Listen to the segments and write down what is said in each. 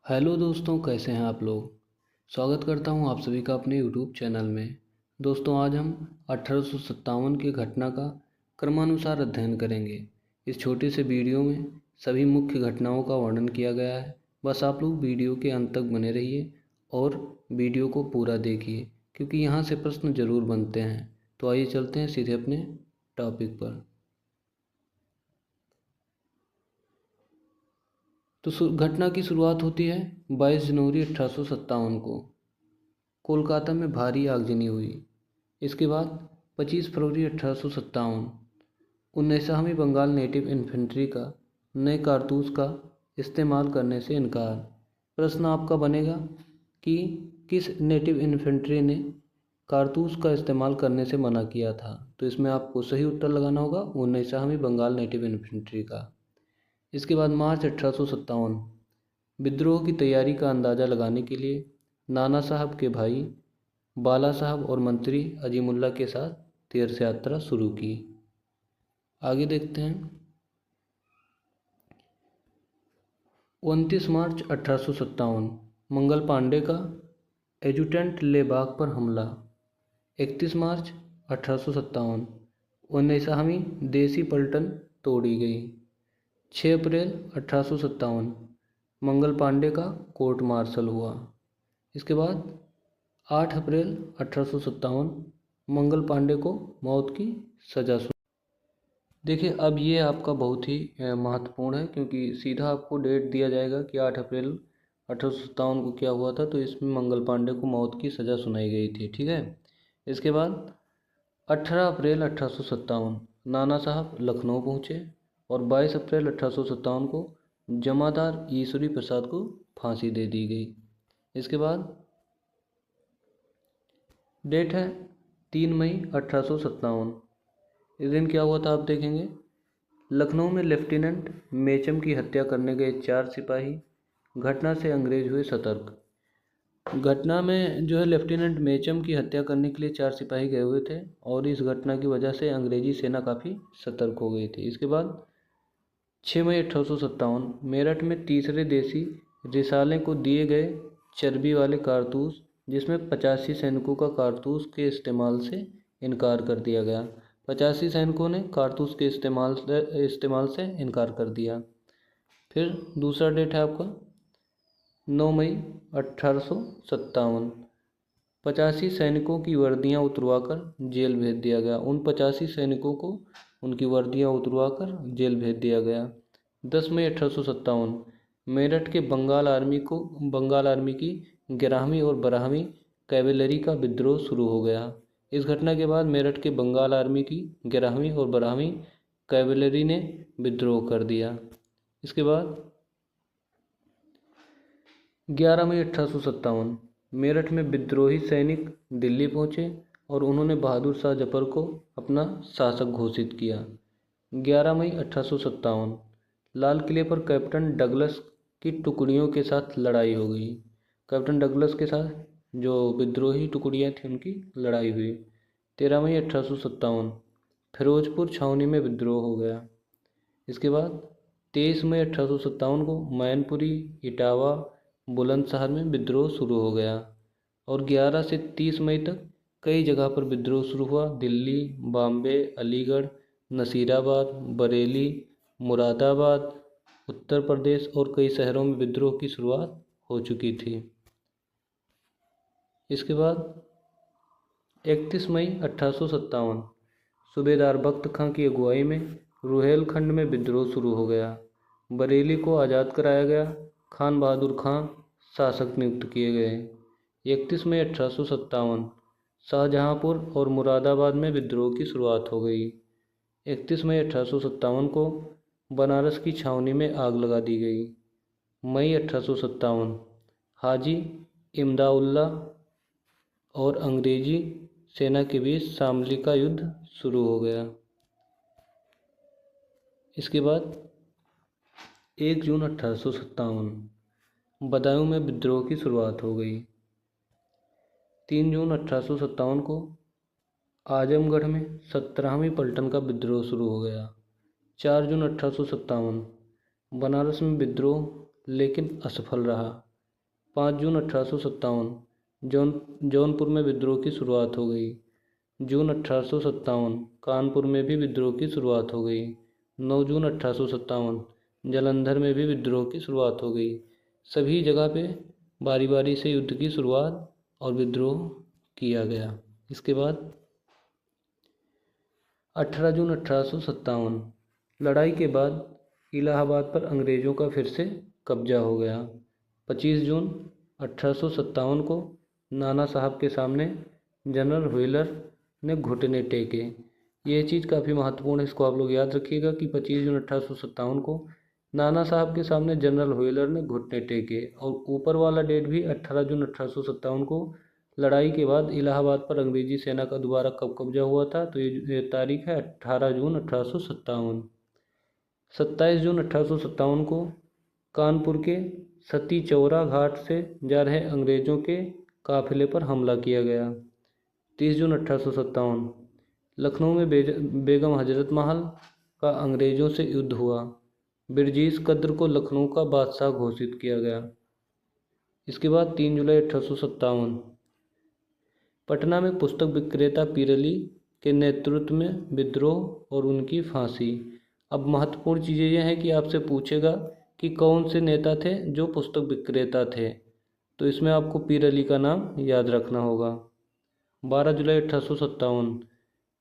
Hello दोस्तों, कैसे हैं आप लोग। स्वागत करता हूं आप सभी का अपने यूट्यूब चैनल में। दोस्तों, आज हम 1857 की घटना का क्रमानुसार अध्ययन करेंगे। इस छोटे से वीडियो में सभी मुख्य घटनाओं का वर्णन किया गया है। बस आप लोग वीडियो के अंत तक बने रहिए और वीडियो को पूरा देखिए, क्योंकि यहाँ से प्रश्न जरूर बनते हैं। तो आइए चलते हैं सीधे अपने टॉपिक पर। तो घटना की शुरुआत होती है 22 जनवरी 1857 को। कोलकाता में भारी आगजनी हुई। इसके बाद 25 फरवरी 1857 19वीं बंगाल नेटिव इन्फेंट्री का नए कारतूस का इस्तेमाल करने से इनकार। प्रश्न आपका बनेगा कि किस नेटिव इन्फेंट्री ने कारतूस का इस्तेमाल करने से मना किया था। तो इसमें आपको सही उत्तर लगाना होगा 19वीं बंगाल नेटिव इन्फेंट्री का। इसके बाद मार्च 1857 विद्रोह की तैयारी का अंदाज़ा लगाने के लिए नाना साहब के भाई बाला साहब और मंत्री अजीमुल्ला के साथ तीर्थ यात्रा शुरू की। आगे देखते हैं। 29 मार्च 1857 मंगल पांडे का एजुटेंट लेबाग पर हमला। 31 मार्च 1857 19वीं देसी पलटन तोड़ी गई। 6 अप्रैल 1857 मंगल पांडे का कोर्ट मार्शल हुआ। इसके बाद 8 अप्रैल 1857 मंगल पांडे को मौत की सज़ा सुनाई। देखिए, अब ये आपका बहुत ही महत्वपूर्ण है, क्योंकि सीधा आपको डेट दिया जाएगा कि 8 अप्रैल 1857 को क्या हुआ था। तो इसमें मंगल पांडे को मौत की सज़ा सुनाई गई थी। ठीक है। इसके बाद 18 अप्रैल 1857 नाना साहब लखनऊ पहुँचे और 22 अप्रैल 1857 को जमादार ईश्वरी प्रसाद को फांसी दे दी गई। इसके बाद डेट है 3 मई 1857। इस दिन क्या हुआ था आप देखेंगे। लखनऊ में लेफ्टिनेंट मेचम की हत्या करने गए 4 सिपाही, घटना से अंग्रेज हुए सतर्क। घटना में जो है लेफ्टिनेंट मेचम की हत्या करने के लिए 4 सिपाही गए हुए थे और इस घटना की वजह से अंग्रेजी सेना काफ़ी सतर्क हो गई थी। इसके बाद 6 मई 1857 मेरठ में तीसरे देसी रिसाले को दिए गए चर्बी वाले कारतूस, जिसमें 85 सैनिकों का कारतूस के इस्तेमाल से इनकार कर दिया गया। 85 सैनिकों ने कारतूस के इस्तेमाल से इनकार कर दिया। फिर दूसरा डेट है आपका 9 मई 1857 85 सैनिकों की वर्दियां उतरवाकर जेल भेज दिया गया। उन 85 सैनिकों को उनकी वर्दियां उतरवाकर जेल भेज दिया गया। 10 मई 1857 मेरठ के बंगाल आर्मी की 11वीं और 12वीं कैवेलरी का विद्रोह शुरू हो गया। इस घटना के बाद मेरठ के बंगाल आर्मी की 11वीं और 12वीं कैवेलरी ने विद्रोह कर दिया। इसके बाद 11 मई 1857 मेरठ में विद्रोही सैनिक दिल्ली पहुंचे और उन्होंने बहादुर शाह जफर को अपना शासक घोषित किया। 11 मई 1857 लाल किले पर कैप्टन डगलस की टुकड़ियों के साथ लड़ाई हो गई। कैप्टन डगलस के साथ जो विद्रोही टुकड़ियाँ थीं उनकी लड़ाई हुई। 13 मई 1857 फिरोजपुर छावनी में विद्रोह हो गया। इसके बाद 23 मई 1857 को मैनपुरी, इटावा, बुलंदशहर में विद्रोह शुरू हो गया और 11 से 30 मई तक कई जगह पर विद्रोह शुरू हुआ। दिल्ली, बॉम्बे, अलीगढ़, नसीराबाद, बरेली, मुरादाबाद, उत्तर प्रदेश और कई शहरों में विद्रोह की शुरुआत हो चुकी थी। इसके बाद 31 मई 1857 सूबेदार बख्त खां की अगुवाई में रुहेलखंड में विद्रोह शुरू हो गया। बरेली को आज़ाद कराया गया। खान बहादुर खां शासक नियुक्त किए गए। 31 मई 1857 शाहजहांपुर और मुरादाबाद में विद्रोह की शुरुआत हो गई। 31 मई 1857 को बनारस की छावनी में आग लगा दी गई। मई 1857 हाजी इमदाउल्ला और अंग्रेजी सेना के बीच शामली का युद्ध शुरू हो गया। इसके बाद 1 जून 1857 बदायूं में विद्रोह की शुरुआत हो गई। 3 जून 1857 को आजमगढ़ में 17वीं पलटन का विद्रोह शुरू हो गया। 4 जून 1857 बनारस में विद्रोह लेकिन असफल रहा। 5 जून 1857 जौनपुर में विद्रोह की शुरुआत हो गई। जून 1857 कानपुर में भी विद्रोह की शुरुआत हो गई। 9 जून 1857 जालंधर में भी विद्रोह की शुरुआत हो गई। सभी जगह पे बारी बारी से युद्ध की शुरुआत और विद्रोह किया गया। इसके बाद 18 जून 1857 लड़ाई के बाद इलाहाबाद पर अंग्रेज़ों का फिर से कब्जा हो गया। 25 जून 1857 को नाना साहब के सामने जनरल व्हीलर ने घुटने टेके। ये चीज़ काफ़ी महत्वपूर्ण है, इसको आप लोग याद रखिएगा कि 25 जून 1857 को नाना साहब के सामने जनरल व्हीलर ने घुटने टेके। और ऊपर वाला डेट भी 18 जून 1857 को लड़ाई के बाद इलाहाबाद पर अंग्रेजी सेना का दोबारा कब कब्जा हुआ था, तो ये तारीख है 18 जून 1857। 27 जून 1857 को कानपुर के सती चौरा घाट से जा रहे अंग्रेज़ों के काफिले पर हमला किया गया। 30 जून 1857 लखनऊ में बेगम हजरत महल का अंग्रेज़ों से युद्ध हुआ। बिरजीश कद्र को लखनऊ का बादशाह घोषित किया गया। इसके बाद 3 जुलाई 1857 पटना में पुस्तक विक्रेता पीरली के नेतृत्व में विद्रोह और उनकी फांसी। अब महत्वपूर्ण चीज़ें यह हैं कि आपसे पूछेगा कि कौन से नेता थे जो पुस्तक विक्रेता थे, तो इसमें आपको पीरली का नाम याद रखना होगा। 12 जुलाई 1857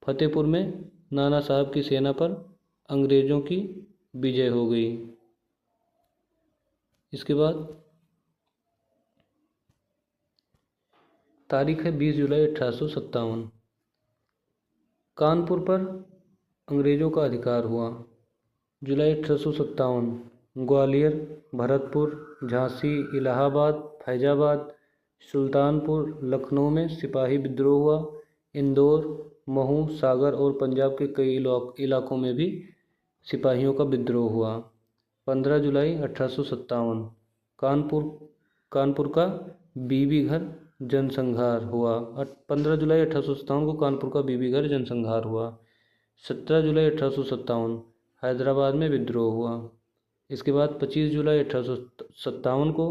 फतेहपुर में नाना साहब की सेना पर अंग्रेज़ों की विजय हो गई। इसके बाद तारीख है 20 जुलाई 1857 कानपुर पर अंग्रेज़ों का अधिकार हुआ। जुलाई 1857 ग्वालियर, भरतपुर, झांसी, इलाहाबाद, फैजाबाद, सुल्तानपुर, लखनऊ में सिपाही विद्रोह हुआ। इंदौर, महू, सागर और पंजाब के कई इलाकों में भी सिपाहियों का विद्रोह हुआ। 15 जुलाई 1857 कानपुर का बीबी घर जनसंहार हुआ। 15 जुलाई 1857 को कानपुर का बीबी घर जनसंहार हुआ। 17 जुलाई 1857 हैदराबाद में विद्रोह हुआ। इसके बाद 25 जुलाई 1857 को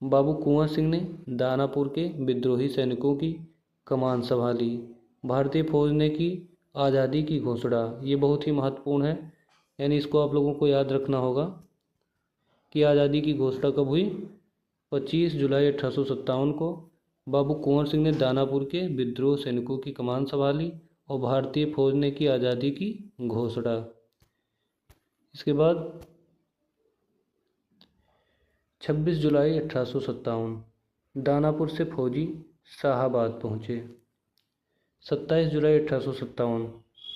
बाबू कुंवर सिंह ने दानापुर के विद्रोही सैनिकों की कमान संभाली। भारतीय फौज ने की आज़ादी की घोषणा। ये बहुत ही महत्वपूर्ण है, यानी इसको आप लोगों को याद रखना होगा कि आज़ादी की घोषणा कब हुई। 25 जुलाई 1857 को बाबू कुंवर सिंह ने दानापुर के विद्रोह सैनिकों की कमान संभाली और भारतीय फौज ने की आज़ादी की घोषणा। इसके बाद 26 जुलाई 1857 दानापुर से फौजी शाहाबाद पहुँचे। 27 जुलाई 1857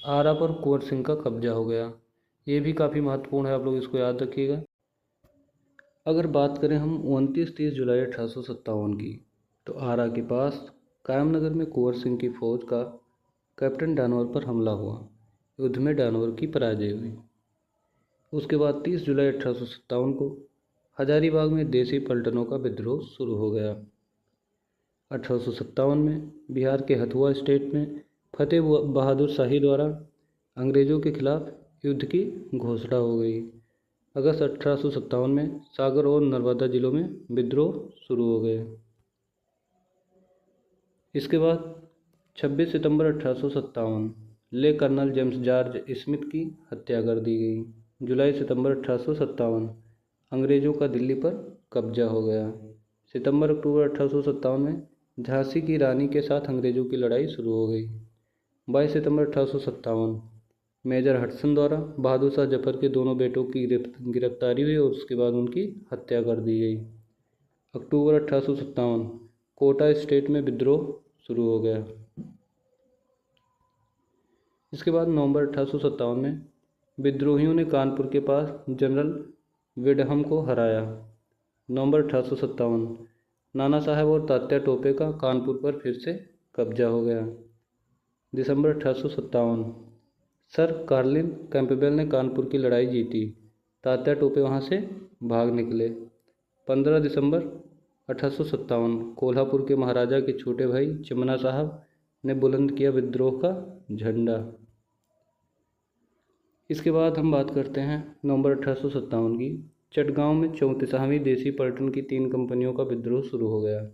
आरा पर कुंवर सिंह का कब्जा हो गया। ये भी काफ़ी महत्वपूर्ण है, आप लोग इसको याद रखिएगा। अगर बात करें हम 29-30 जुलाई 1857 की, तो आरा के पास कायमनगर में कुंवर सिंह की फौज का कैप्टन डानवर पर हमला हुआ। युद्ध में डानवर की पराजय हुई। उसके बाद 30 जुलाई 1857 को हजारीबाग में देसी पलटनों का विद्रोह शुरू हो गया। 1857 में बिहार के हथुआ स्टेट में फतेह बहादुर शाही द्वारा अंग्रेज़ों के खिलाफ युद्ध की घोषणा हो गई। अगस्त 1857 में सागर और नर्मदा जिलों में विद्रोह शुरू हो गए। इसके बाद 26 सितंबर 1857 ले कर्नल जेम्स जॉर्ज स्मिथ की हत्या कर दी गई। जुलाई सितंबर 1857 अंग्रेज़ों का दिल्ली पर कब्जा हो गया। सितंबर अक्टूबर 1857 में झांसी की रानी के साथ अंग्रेज़ों की लड़ाई शुरू हो गई। 22 सितंबर 1857 मेजर हडसन द्वारा बहादुर शाह जफर के दोनों बेटों की गिरफ्तारी हुई और उसके बाद उनकी हत्या कर दी गई। अक्टूबर 1857 कोटा स्टेट में विद्रोह शुरू हो गया। इसके बाद नवंबर 1857 में विद्रोहियों ने कानपुर के पास जनरल विडहम को हराया। नवंबर 1857 नाना साहब और तात्या टोपे का कानपुर पर फिर से कब्जा हो गया। दिसंबर 1857 सर कार्लिन कैंपबेल ने कानपुर की लड़ाई जीती। तात्या टोपे वहां से भाग निकले। 15 दिसंबर 1857 कोल्हापुर के महाराजा के छोटे भाई चिमना साहब ने बुलंद किया विद्रोह का झंडा। इसके बाद हम बात करते हैं नवंबर 1857 की, चटगांव में 34वीं देसी पलटन की 3 कंपनियों का विद्रोह शुरू हो गया।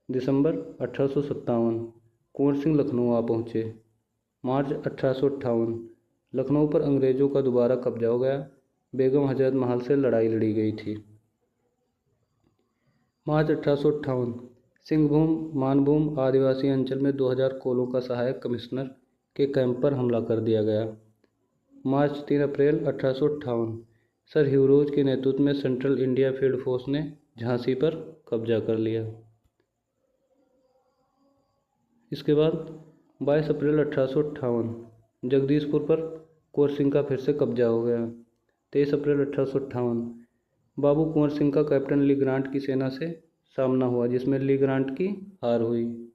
दिसंबर 1857 कुंवर सिंह लखनऊ आ पहुँचे। मार्च 1858 लखनऊ पर अंग्रेज़ों का दोबारा कब्जा हो गया। बेगम हजरत महल से लड़ाई लड़ी गई थी। मार्च 1858 सिंहभूम मानभूम आदिवासी अंचल में 2000 कोलों का सहायक कमिश्नर के कैंप पर हमला कर दिया गया। मार्च 3 अप्रैल 1858 सर ह्यूरोज के नेतृत्व में सेंट्रल इंडिया फील्ड फोर्स ने झांसी पर कब्जा कर लिया। इसके बाद 22 अप्रैल 1858 जगदीशपुर पर कुंवर सिंह का फिर से कब्जा हो गया। 23 अप्रैल 1858 बाबू कुंवर सिंह का कैप्टन ली ग्रांट की सेना से सामना हुआ, जिसमें ली ग्रांट की हार हुई।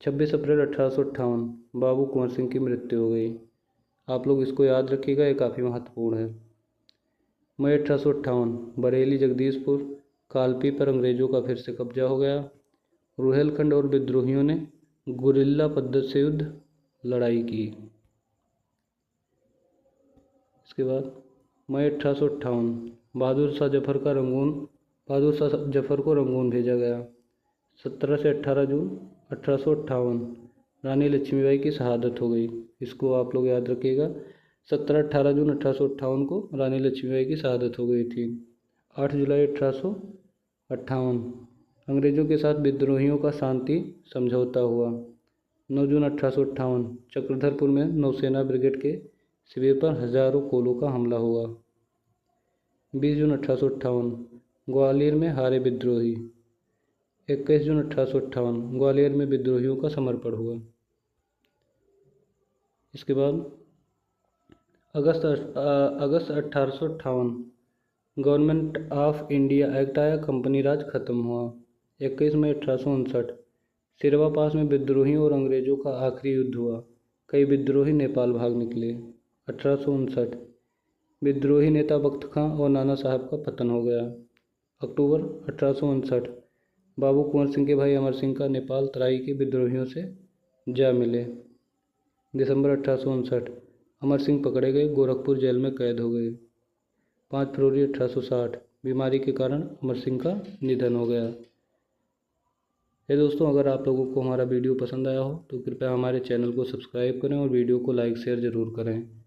26 अप्रैल 1858 बाबू कुंवर सिंह की मृत्यु हो गई। आप लोग इसको याद रखिएगा, ये काफ़ी महत्वपूर्ण है। मई 1858 बरेली जगदीशपुर कालपी पर अंग्रेज़ों का फिर से कब्जा हो गया। रुहेलखंड और विद्रोहियों ने गुरिल्ला पद्धति से युद्ध लड़ाई की। इसके बाद मई 1858 बहादुर शाह जफर को रंगून भेजा गया। 17 से 18 जून 1858 रानी लक्ष्मीबाई की शहादत हो गई। इसको आप लोग याद रखिएगा, 17-18 जून 1858 को रानी लक्ष्मीबाई की शहादत हो गई थी। 8 जुलाई 1858 अंग्रेज़ों के साथ विद्रोहियों का शांति समझौता हुआ। 9 जून 1858 चक्रधरपुर में नौसेना ब्रिगेड के शिविर पर हजारों कोलों का हमला हुआ। 20 जून 1858 ग्वालियर में हारे विद्रोही। 21 जून 1858 ग्वालियर में विद्रोहियों का समर्पण हुआ। इसके बाद अगस्त 1858 गवर्नमेंट ऑफ इंडिया एक्ट आया, कंपनी राज खत्म हुआ। 21 मई 1859 सिरवा पास में विद्रोहियों और अंग्रेज़ों का आखिरी युद्ध हुआ। कई विद्रोही नेपाल भाग निकले। 1859 विद्रोही नेता बख्त खां और नाना साहब का पतन हो गया। अक्टूबर 1859 बाबू कुंवर सिंह के भाई अमर सिंह का नेपाल तराई के विद्रोहियों से जा मिले। दिसंबर 1859 अमर सिंह पकड़े गए, गोरखपुर जेल में कैद हो गए। 5 फरवरी 1860 बीमारी के कारण अमर सिंह का निधन हो गया। ये दोस्तों, अगर आप लोगों को हमारा वीडियो पसंद आया हो तो कृपया हमारे चैनल को सब्सक्राइब करें और वीडियो को लाइक शेयर ज़रूर करें।